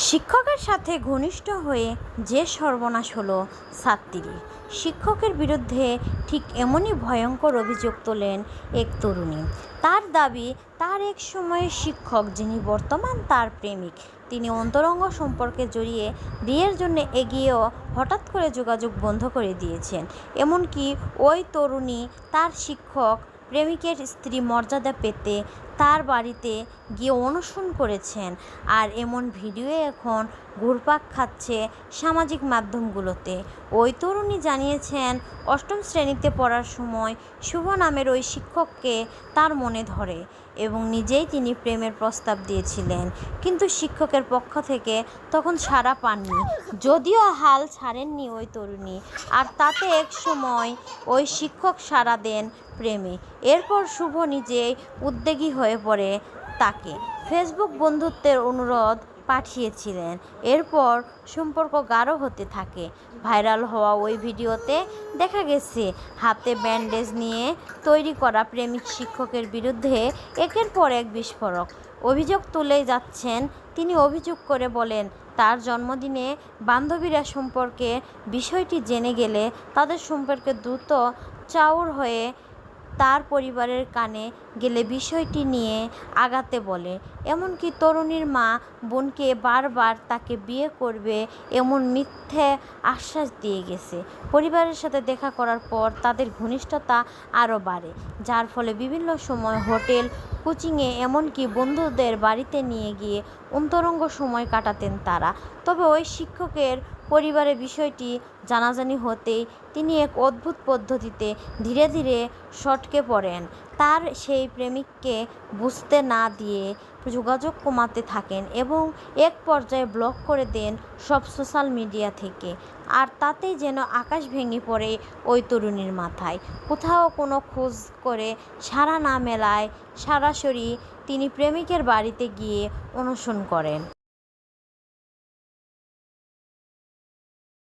শিক্ষকের সাথে ঘনিষ্ঠ হয়ে যে সর্বনাশ হলো ছাত্রীর। শিক্ষকের বিরুদ্ধে ঠিক এমনই ভয়ঙ্কর অভিযোগ তোলেন এক তরুণী। তার দাবি, তার এক সময়ের শিক্ষক, যিনি বর্তমান তার প্রেমিক, তিনি অন্তরঙ্গ সম্পর্কে জড়িয়ে বিয়ের জন্য এগিয়েও হঠাৎ করে যোগাযোগ বন্ধ করে দিয়েছেন। এমনকি ওই তরুণী তার শিক্ষক প্রেমিকের স্ত্রী মর্যাদা পেতে তার বাড়িতে গিয়ে অনশন করেছেন। আর এমন ভিডিও এখন ঘুরপাক খাচ্ছে সামাজিক মাধ্যমগুলোতে। ওই তরুণী জানিয়েছেন, অষ্টম শ্রেণীতে পড়ার সময় শুভ নামের ওই শিক্ষককে তার মনে ধরে এবং নিজেই তিনি প্রেমের প্রস্তাব দিয়েছিলেন, কিন্তু শিক্ষকের পক্ষ থেকে তখন সাড়া পাননি। যদিও হাল ছাড়েননি ওই তরুণী, আর তাতে এক সময় ওই শিক্ষক সাড়া দেন প্রেমে। এরপর শুভ নিজেই উদ্যোগী হয়ে পড়ে তাকে ফেসবুক বন্ধুত্বের অনুরোধ পাঠিয়েছিলেন। এরপর সম্পর্ক গাঢ় হতে থাকে। ভাইরাল হওয়া ওই ভিডিওতে দেখা গেছে হাতে ব্যান্ডেজ নিয়ে তৈরি করা প্রেমিক শিক্ষকের বিরুদ্ধে একের পর এক বিস্ফোরক অভিযোগ তুলে যাচ্ছেন। তিনি অভিযোগ করে বলেন, তার জন্মদিনে বান্ধবীরা সম্পর্কে বিষয়টি জেনে গেলে তাদের সম্পর্কে দ্রুত চাউর হয়ে তার পরিবারের কানে গেলে বিষয়টি নিয়ে আগাতে বলে। এমনকি তরুণীর মা বোনকে বারবার তাকে বিয়ে করবে এমন মিথ্যে আশ্বাস দিয়ে গেছে। পরিবারের সাথে দেখা করার পর তাদের ঘনিষ্ঠতা আরও বাড়ে, যার ফলে বিভিন্ন সময় হোটেল, কোচিংয়ে, এমনকি বন্ধুদের বাড়িতে নিয়ে গিয়ে অন্তরঙ্গ সময় কাটাতেন তারা। তবে ওই শিক্ষকের পরিবারে বিষয়টি জানাজানি হতেই তিনি এক অদ্ভুত পদ্ধতিতে ধীরে ধীরে সটকে পড়েন। তার সেই প্রেমিককে বুঝতে না দিয়ে যোগাযোগ কমাতে থাকেন এবং এক পর্যায়ে ব্লক করে দেন সব সোশ্যাল মিডিয়া থেকে। আর তাতেই যেন আকাশ ভেঙে পড়ে ওই তরুণীর মাথায়। কোথাও কোনো খোঁজ করে সাড়া না মেলায় সরাসরি তিনি প্রেমিকের বাড়িতে গিয়ে অনশন করেন।